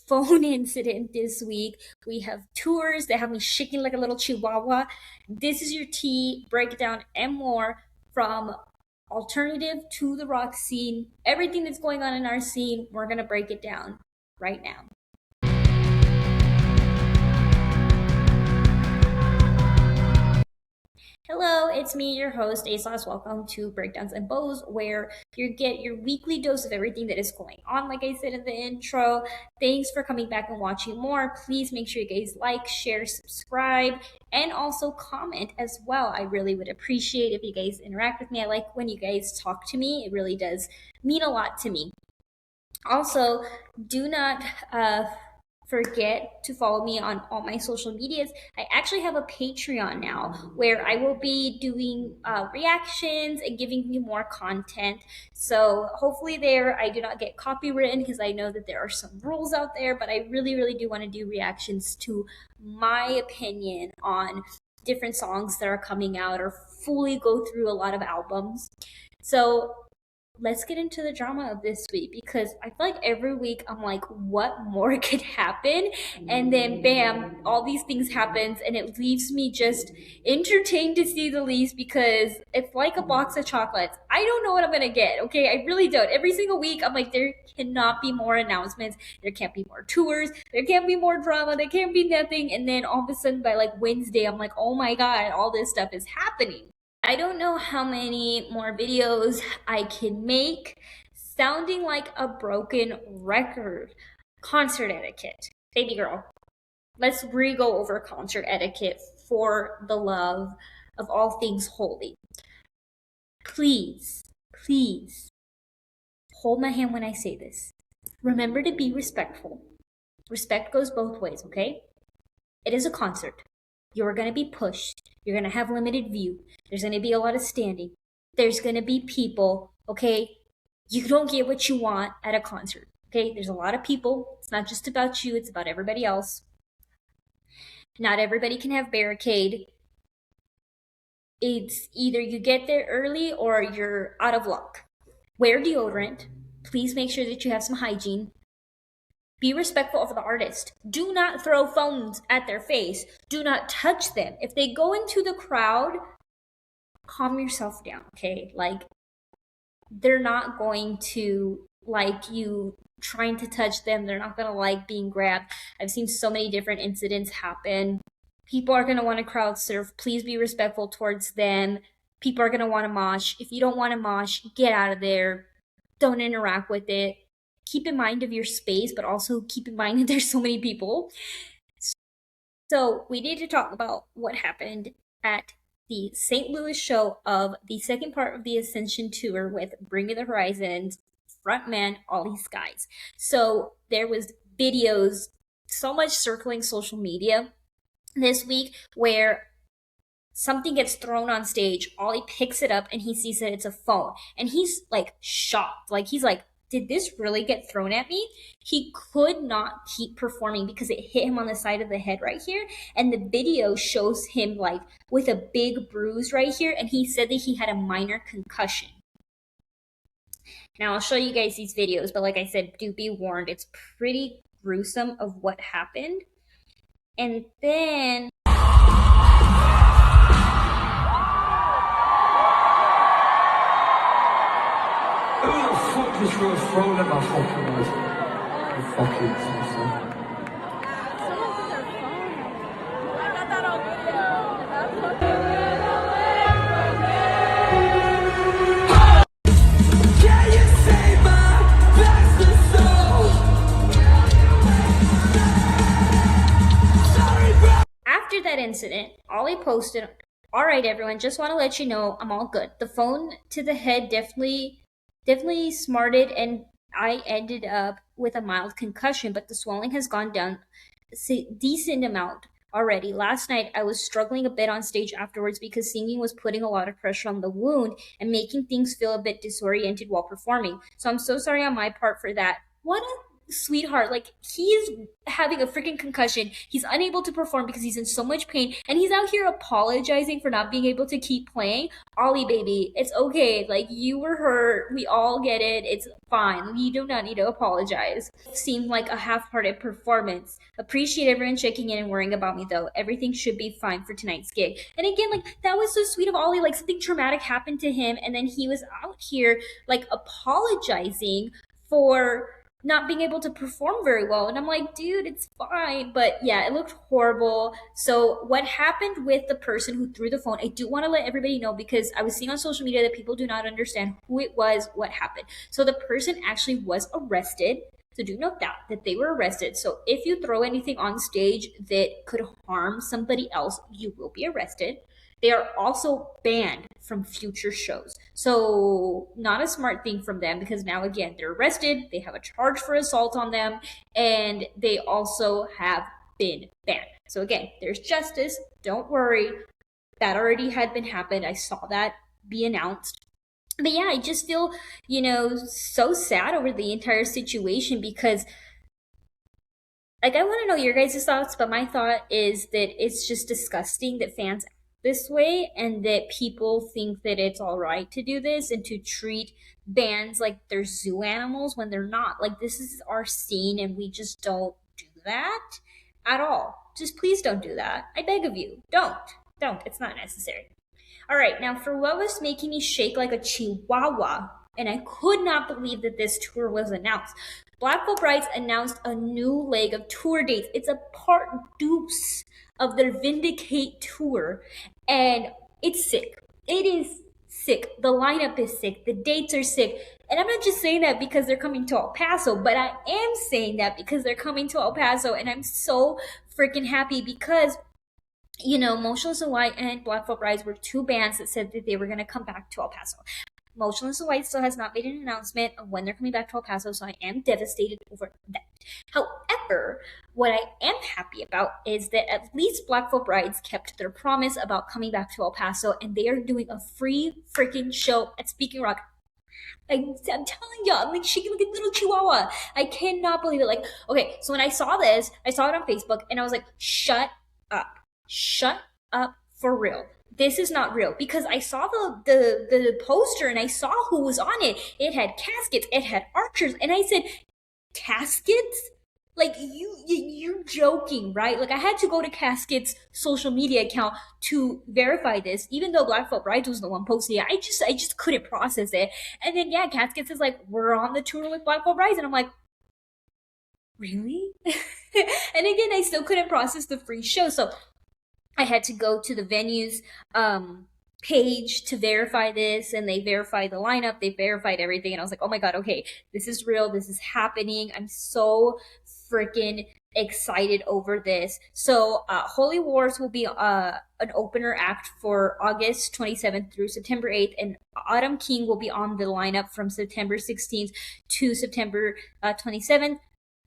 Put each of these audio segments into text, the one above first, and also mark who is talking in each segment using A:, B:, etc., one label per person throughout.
A: phone incident this week. We have tours that have me shaking like a little chihuahua. This is your tea, breakdown, and more from alternative to the rock scene. Everything that's going on in our scene, we're going to break it down right now. Hello, it's me, your host, ASOS. Welcome to Breakdowns and Bows, where you get your weekly dose of everything that is going on, like I said in the intro. Thanks for coming back and watching more. Please make sure you guys like, share, subscribe, and also comment as well. I really would appreciate if you guys interact with me. I like when you guys talk to me. It really does mean a lot to me. Also, do not forget to follow me on all my social medias. I actually have a Patreon now where I will be doing reactions and giving you more content. So hopefully there I do not get copywritten, because I know that there are some rules out there, but I really do want to do reactions to my opinion on different songs that are coming out, or fully go through a lot of albums. So let's get into the drama of this week, because I feel like every week I'm like, what more could happen? And then bam, all these things happens, and it leaves me just entertained, to see the least, because it's like a box of chocolates. I don't know what I'm gonna get. Okay, I really don't. Every single week I'm like, there cannot be more announcements, there can't be more tours, there can't be more drama, there can't be nothing. And then all of a sudden by like Wednesday I'm like, oh my god, all this stuff is happening. I don't know how many more videos I can make sounding like a broken record. Concert etiquette. Baby girl, let's re-go over concert etiquette for the love of all things holy. Please, please, hold my hand when I say this. Remember to be respectful. Respect goes both ways, okay? It is a concert. You're going to be pushed. You're going to have limited view. There's going to be a lot of standing. There's going to be people, okay? You don't get what you want at a concert, okay? There's a lot of people. It's not just about you, it's about everybody else. Not everybody can have barricade. It's either you get there early or you're out of luck. Wear deodorant. Please make sure that you have some hygiene. Be respectful of the artist. Do not throw phones at their face. Do not touch them. If they go into the crowd, calm yourself down, okay? Like, they're not going to like you trying to touch them. They're not going to like being grabbed. I've seen so many different incidents happen. People are going to want to crowd surf. Please be respectful towards them. People are going to want to mosh. If you don't want to mosh, get out of there. Don't interact with it. Keep in mind of your space, but also keep in mind that there's so many people. So we need to talk about what happened at the St. Louis show of the second part of the Ascension tour with Bring Me the Horizons frontman Ollie Skies. So there was videos, so much circling social media this week, where something gets thrown on stage, Ollie picks it up and he sees that it's a phone, and he's like shocked. Like, he's like, did this really get thrown at me? He could not keep performing because it hit him on the side of the head right here, and the video shows him like with a big bruise right here, and he said that he had a minor concussion. Now I'll show you guys these videos, but like I said, do be warned, it's pretty gruesome of what happened. And then
B: who the fuck just got thrown at my fucking eyes? Fucking Saosin.
A: after that incident, Ollie posted, all right, everyone, just want to let you know I'm all good. The phone to the head definitely smarted, and I ended up with a mild concussion, but the swelling has gone down a decent amount already. Last night, I was struggling a bit on stage afterwards because singing was putting a lot of pressure on the wound and making things feel a bit disoriented while performing. So I'm so sorry on my part for that. What a sweetheart, like he's having a freaking concussion. He's unable to perform because he's in so much pain, and he's out here apologizing for not being able to keep playing. Ollie, baby, it's okay. Like, you were hurt. We all get it. It's fine. You do not need to apologize. It seemed like a half-hearted performance. Appreciate everyone checking in and worrying about me, though. Everything should be fine for tonight's gig. And again, like, that was so sweet of Ollie. Like, something traumatic happened to him, and then he was out here like apologizing for not being able to perform very well. And I'm like, dude, it's fine. But yeah, it looked horrible. So, what happened with the person who threw the phone, I do want to let everybody know because I was seeing on social media that people do not understand who it was, what happened. So, the person actually was arrested. So, do note that they were arrested. So, if you throw anything on stage that could harm somebody else, you will be arrested. They are also banned from future shows. So, not a smart thing from them because now, again, they're arrested, they have a charge for assault on them, and they also have been banned. So, again, there's justice. Don't worry. That already had been happened. I saw that be announced. But yeah, I just feel, so sad over the entire situation because like I want to know your guys' thoughts, but my thought is that it's just disgusting that fans act this way and that people think that it's all right to do this and to treat bands like they're zoo animals when they're not. Like, this is our scene and we just don't do that at all. Just please don't do that. I beg of you. Don't. It's not necessary. All right, now for what was making me shake like a chihuahua, and I could not believe that this tour was announced. Black Veil Brides announced a new leg of tour dates. It's a part deuce of their Vindicate tour, and it's sick. It is sick. The lineup is sick. The dates are sick. And I'm not just saying that because they're coming to El Paso, but I am saying that because they're coming to El Paso, and I'm so freaking happy because Motionless in White and Black Veil Brides were two bands that said that they were going to come back to El Paso. Motionless in White still has not made an announcement of when they're coming back to El Paso, so I am devastated over that. However, what I am happy about is that at least Black Veil Brides kept their promise about coming back to El Paso, and they are doing a free freaking show at Speaking Rock. I'm telling you, I'm like shaking like a little chihuahua. I cannot believe it. Like, okay, so when I saw this, I saw it on Facebook, and I was like, up. Shut up for real. This is not real because I saw the poster and I saw who was on it. It had caskets, it had archers, and I said, caskets? Like, you're joking, right? Like, I had to go to Casket's social media account to verify this, even though Black Veil Brides was the one posting it. I just couldn't process it. And then yeah, Caskets is like, we're on the tour with Black Veil Brides, and I'm like, really? And again, I still couldn't process the free show, so I had to go to the venue's page to verify this, and they verified the lineup, they verified everything, and I was like, oh my god, okay, this is real, this is happening. I'm so freaking excited over this. So, Holy Wars will be an opener act for August 27th through September 8th, and Autumn King will be on the lineup from September 16th to September 27th.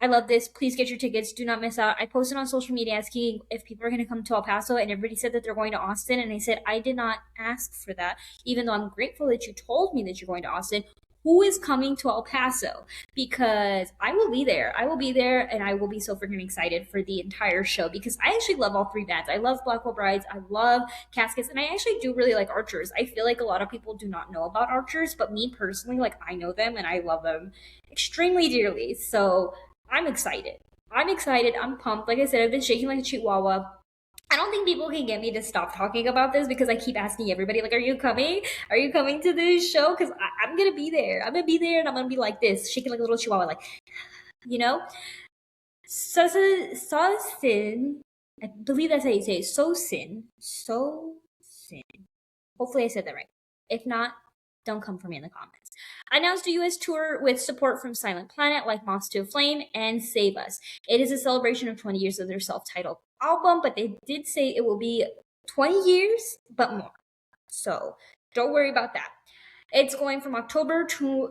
A: I love this. Please get your tickets. Do not miss out. I posted on social media asking if people are going to come to El Paso, and everybody said that they're going to Austin. And I said, I did not ask for that, even though I'm grateful that you told me that you're going to Austin. Who is coming to El Paso? Because I will be there. I will be there, and I will be so freaking excited for the entire show because I actually love all three bands. I love Black Veil Brides. I love Caskets, and I actually do really like Archers. I feel like a lot of people do not know about Archers, but me personally, like, I know them and I love them extremely dearly. So I'm excited. I'm excited. I'm pumped. Like I said, I've been shaking like a chihuahua. I don't think people can get me to stop talking about this because I keep asking everybody, like, are you coming? Are you coming to this show? Because I'm going to be there. I'm going to be there and I'm going to be like this, shaking like a little chihuahua, like, you know? Saosin, I believe that's how you say it. Saosin. Hopefully I said that right. If not, don't come for me in the comments. Announced a US tour with support from Silent Planet, like Moths to a Flame, and Save Us. It is a celebration of 20 years of their self-titled album, but they did say it will be 20 years, but more. So don't worry about that. It's going from October to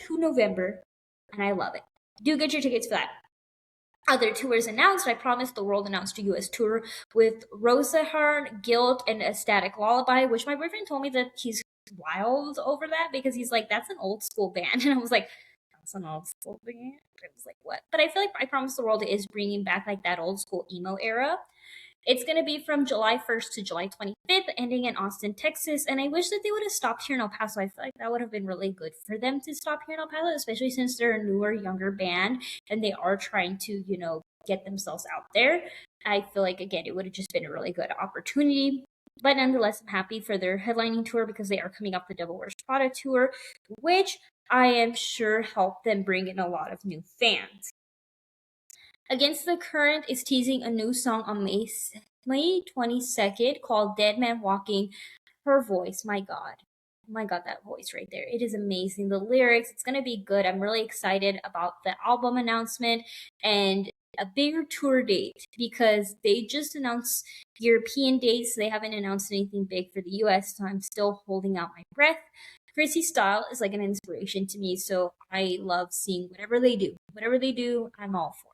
A: November, and I love it. Do get your tickets for that. Other tours announced. I promised the world announced a US tour with Roseheart, Guilt, and Ecstatic Lullaby, which my boyfriend told me that he's wild over that because he's like, that's an old school band. And I was like, and I was holding it. It was like, what? But I feel like I Promise the World is bringing back like that old school emo era. It's going to be from July 1st to July 25th, ending in Austin, Texas. And I wish that they would have stopped here in El Paso. I feel like that would have been really good for them to stop here in El Paso, especially since they're a newer, younger band and they are trying to, get themselves out there. I feel like, again, it would have just been a really good opportunity. But nonetheless, I'm happy for their headlining tour because they are coming up the Devil Wears Prada tour, which I am sure helped them bring in a lot of new fans. Against the Current is teasing a new song on May 22nd called Dead Man Walking. Her voice, my God. My God, that voice right there. It is amazing. The lyrics, it's going to be good. I'm really excited about the album announcement and a bigger tour date because they just announced European dates. They haven't announced anything big for the US, so I'm still holding out my breath. Chrissy's style is like an inspiration to me, so I love seeing whatever they do. Whatever they do, I'm all for it.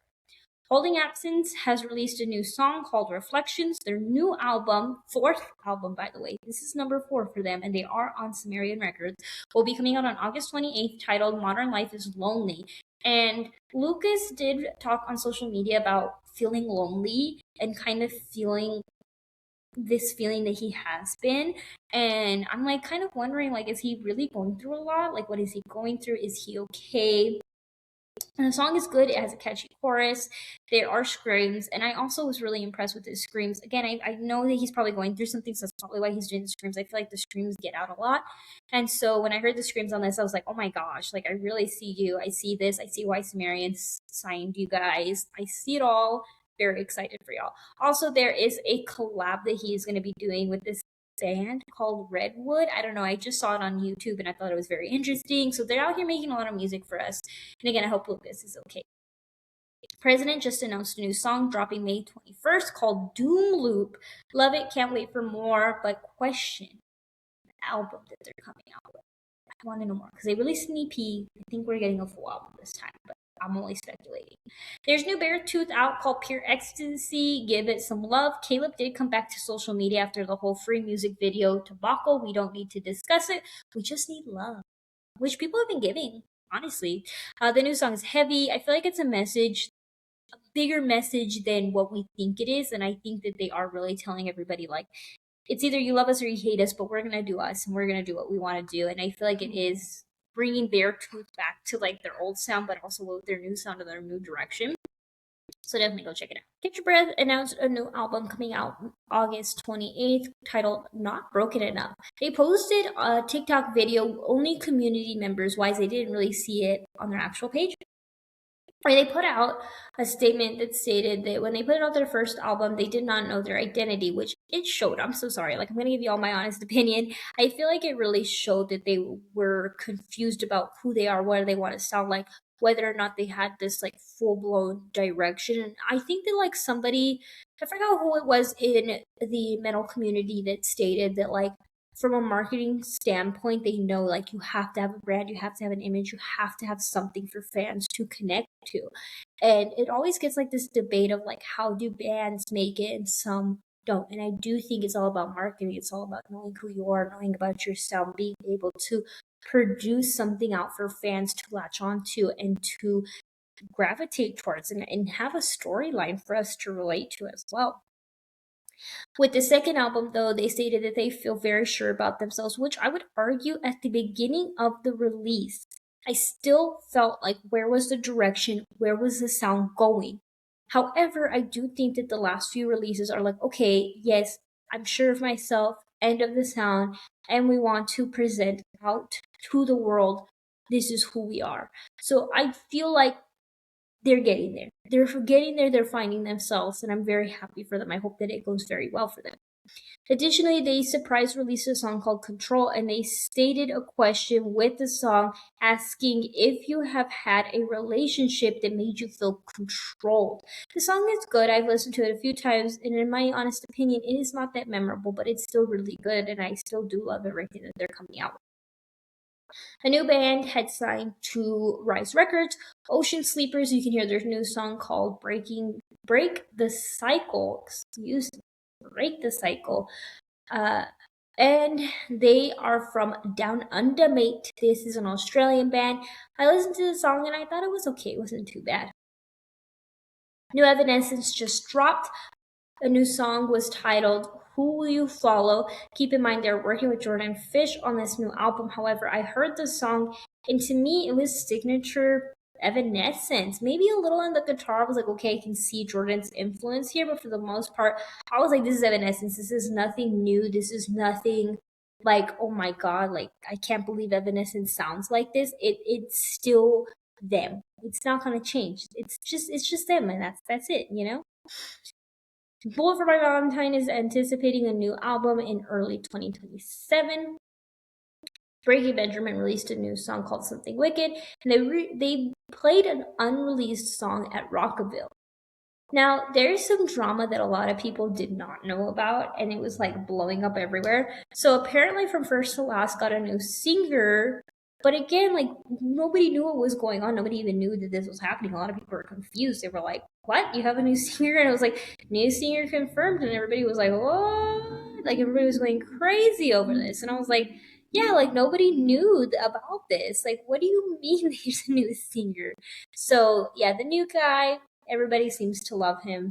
A: Holding Absence has released a new song called Reflections, their new album, fourth album, by the way. This is number 4 for them, and they are on Sumerian Records. Will be coming out on August 28th, titled Modern Life is Lonely. And Lucas did talk on social media about feeling lonely and kind of feeling this feeling that he has been. And I'm like kind of wondering, like, is he really going through a lot? Like, what is he going through? Is he okay? And the song is good. It has a catchy chorus. There are screams. And I also was really impressed with his screams. Again, I know that he's probably going through something, so that's probably why he's doing the screams. I feel like the screams get out a lot. And so when I heard the screams on this, I was like, oh my gosh, like I really see you. I see this. I see why Sumerian signed you guys. I see it all. Very excited for y'all. Also, there is a collab that he is going to be doing with this band called Redwood. I don't know. I just saw it on YouTube and I thought it was very interesting. So they're out here making a lot of music for us. And again, I hope Lucas is okay. President just announced a new song dropping May 21st called Doom Loop. Love it. Can't wait for more. But question the album that they're coming out with. I want to know more because they released an EP. I think we're getting a full album this time, but I'm only speculating. There's new Beartooth out called Pure Ecstasy. Give it some love. Caleb did come back to social media after the whole free music video debacle. We don't need to discuss it. We just need love, which people have been giving, honestly. The new song is heavy. I feel like it's a message, a bigger message than what we think it is. And I think that they are really telling everybody, like, it's either you love us or you hate us, but we're gonna do us and we're gonna do what we want to do. And I feel like it is bringing Beartooth back to like their old sound, but also with their new sound and their new direction. So definitely go check it out. Catch Your Breath announced a new album coming out August 28th titled Not Broken Enough. They posted a TikTok video, only community members wise. They didn't really see it on their actual page. Or they put out a statement that stated that when they put out their first album, they did not know their identity, which it showed. I'm so sorry. Like, I'm going to give you all my honest opinion. I feel like it really showed that they were confused about who they are, what they want to sound like, whether or not they had this like full blown direction. And I think that like somebody, I forgot who it was in the metal community that stated that like from a marketing standpoint, they know like you have to have a brand, you have to have an image, you have to have something for fans to connect to. And it always gets like this debate of like how do bands make it and some don't. And I do think it's all about marketing. It's all about knowing who you are, knowing about your sound, being able to produce something out for fans to latch onto and to gravitate towards and have a storyline for us to relate to as well. With the second album, though, they stated that they feel very sure about themselves, which I would argue at the beginning of the release, I still felt like where was the direction? Where was the sound going? However, I do think that the last few releases are like, okay, yes, I'm sure of myself, end of the sound, and we want to present out to the world this is who we are. So I feel like they're getting there. They're getting there, they're finding themselves, and I'm very happy for them. I hope that it goes very well for them. Additionally, they surprise released a song called Control, and they stated a question with the song asking if you have had a relationship that made you feel controlled. The song is good. I've listened to it a few times, and in my honest opinion, it is not that memorable, but it's still really good, and I still do love everything that they're coming out with. A new band had signed to Rise Records. Ocean Sleepers, you can hear their new song called Break the Cycle. Excuse me. Break the Cycle. And they are from Down Under, mate. This is an Australian band. I listened to the song and I thought it was okay. It wasn't too bad. New Evanescence just dropped. A new song was titled Who Will You Follow? Keep in mind they're working with Jordan Fish on this new album. However, I heard the song and to me it was signature Evanescence. Maybe a little on the guitar. I was like, okay, I can see Jordan's influence here, but for the most part, I was like, this is Evanescence. This is nothing new. This is nothing like, oh my god, like I can't believe Evanescence sounds like this. It's still them. It's not gonna change. It's just them, and that's it, you know? Bullet for My Valentine is anticipating a new album in early 2027. Breaking Benjamin released a new song called Something Wicked, and they played an unreleased song at Rockville. Now, there's some drama that a lot of people did not know about, and it was like blowing up everywhere. So apparently, From First to Last got a new singer, but again, like nobody knew what was going on. Nobody even knew that this was happening. A lot of people were confused. They were like, "What? You have a new singer?" And I was like, "New singer confirmed," and everybody was like, "What?" Like everybody was going crazy over this, and I was like, "Yeah, like nobody knew about this. Like, what do you mean there's a new singer?" So yeah, the new guy, everybody seems to love him.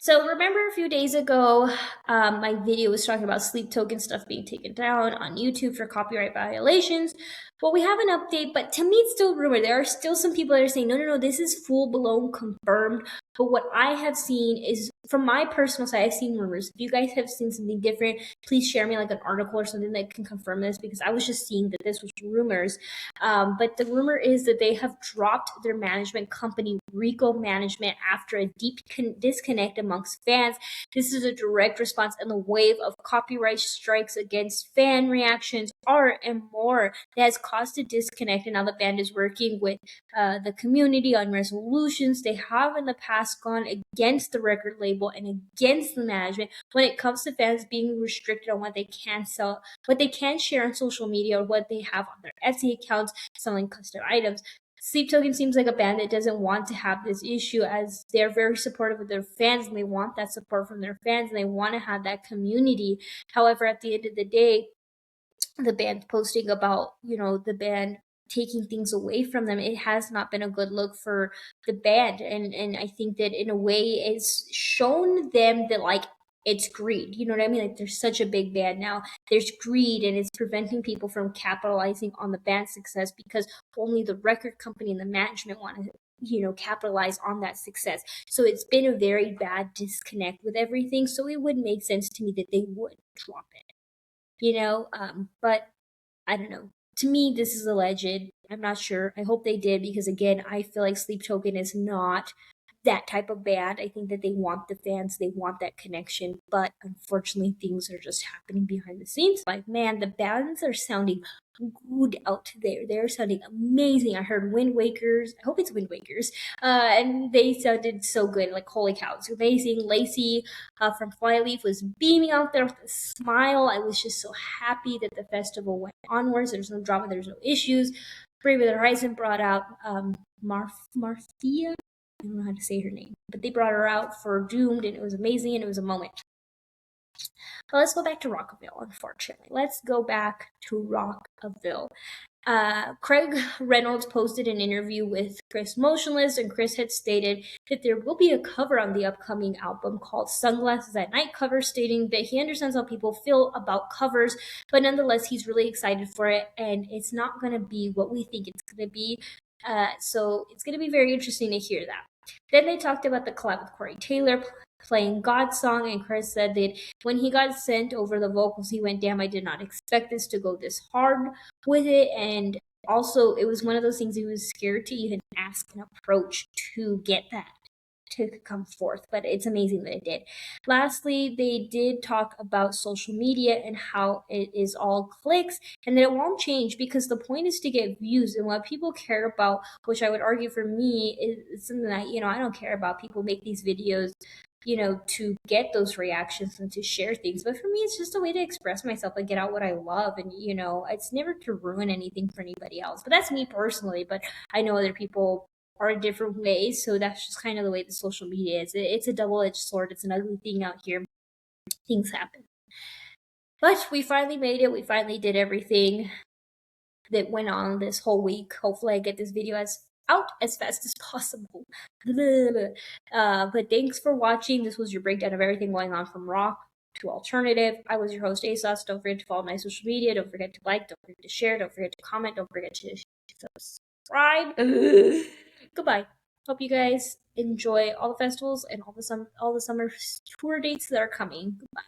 A: So remember a few days ago, my video was talking about Sleep Token stuff being taken down on YouTube for copyright violations. Well, we have an update, but to me it's still rumor. There are still some people that are saying, no, this is full blown confirmed. But what I have seen is, from my personal side, I've seen rumors. If you guys have seen something different, please share me like an article or something that can confirm this, because I was just seeing that this was rumors. But the rumor is that they have dropped their management company, Rico Management, after a deep disconnect amongst fans. This is a direct response in the wave of copyright strikes against fan reactions, art, and more that has caused a disconnect. And now the band is working with the community on resolutions. They have in the past gone against the record label and against the management when it comes to fans being restricted on what they can sell, what they can share on social media, or what they have on their Etsy accounts selling custom items. Sleep Token seems like a band that doesn't want to have this issue, as they're very supportive of their fans and they want that support from their fans and they want to have that community. However, at the end of the day, the band posting about, the band taking things away from them, it has not been a good look for the band. And I think that in a way it's shown them that like it's greed. You know what I mean? Like there's such a big band now. There's greed and it's preventing people from capitalizing on the band's success because only the record company and the management want to capitalize on that success. So it's been a very bad disconnect with everything. So it would make sense to me that they would drop it. But I don't know. To me, this is alleged. I'm not sure. I hope they did, because again, I feel like Sleep Token is not that type of band. I think that they want the fans, they want that connection, but unfortunately, things are just happening behind the scenes. Like, man, the bands are sounding good out there. They're sounding amazing. I heard Wind Wakers. I hope it's Wind Wakers. And they sounded so good. Like, holy cow, it's amazing. Lacey from Flyleaf was beaming out there with a smile. I was just so happy that the festival went onwards. There's no drama, there's no issues. Bring Me the Horizon brought out Marthia. I don't know how to say her name, but they brought her out for Doomed, and it was amazing, and it was a moment. But let's go back to Rockville, unfortunately. Let's go back to Rockville. Craig Reynolds posted an interview with Chris Motionless, and Chris had stated that there will be a cover on the upcoming album called Sunglasses at Night cover, stating that he understands how people feel about covers, but nonetheless, he's really excited for it, and it's not going to be what we think it's going to be. So it's going to be very interesting to hear that. Then they talked about the collab with Corey Taylor playing God's Song, and Chris said that when he got sent over the vocals, he went, damn, I did not expect this to go this hard with it. And also, it was one of those things he was scared to even ask and approach to get that to come forth, but it's amazing that it did. Lastly, they did talk about social media and how it is all clicks and that it won't change because the point is to get views, and what people care about, which I would argue for me is something that I don't care about. People make these videos to get those reactions and to share things. But for me, it's just a way to express myself and get out what I love. And, it's never to ruin anything for anybody else. But that's me personally. But I know other people are in different ways. So that's just kind of the way the social media is. It's a double-edged sword. It's an ugly thing out here. Things happen. But we finally made it. We finally did everything that went on this whole week. Hopefully, I get this video out as fast as possible. But thanks for watching. This was your breakdown of everything going on from rock to alternative. I was your host, ASOS. Don't forget to follow my social media. Don't forget to like. Don't forget to share. Don't forget to comment. Don't forget to subscribe. Goodbye. Hope you guys enjoy all the festivals and all the summer tour dates that are coming. Goodbye.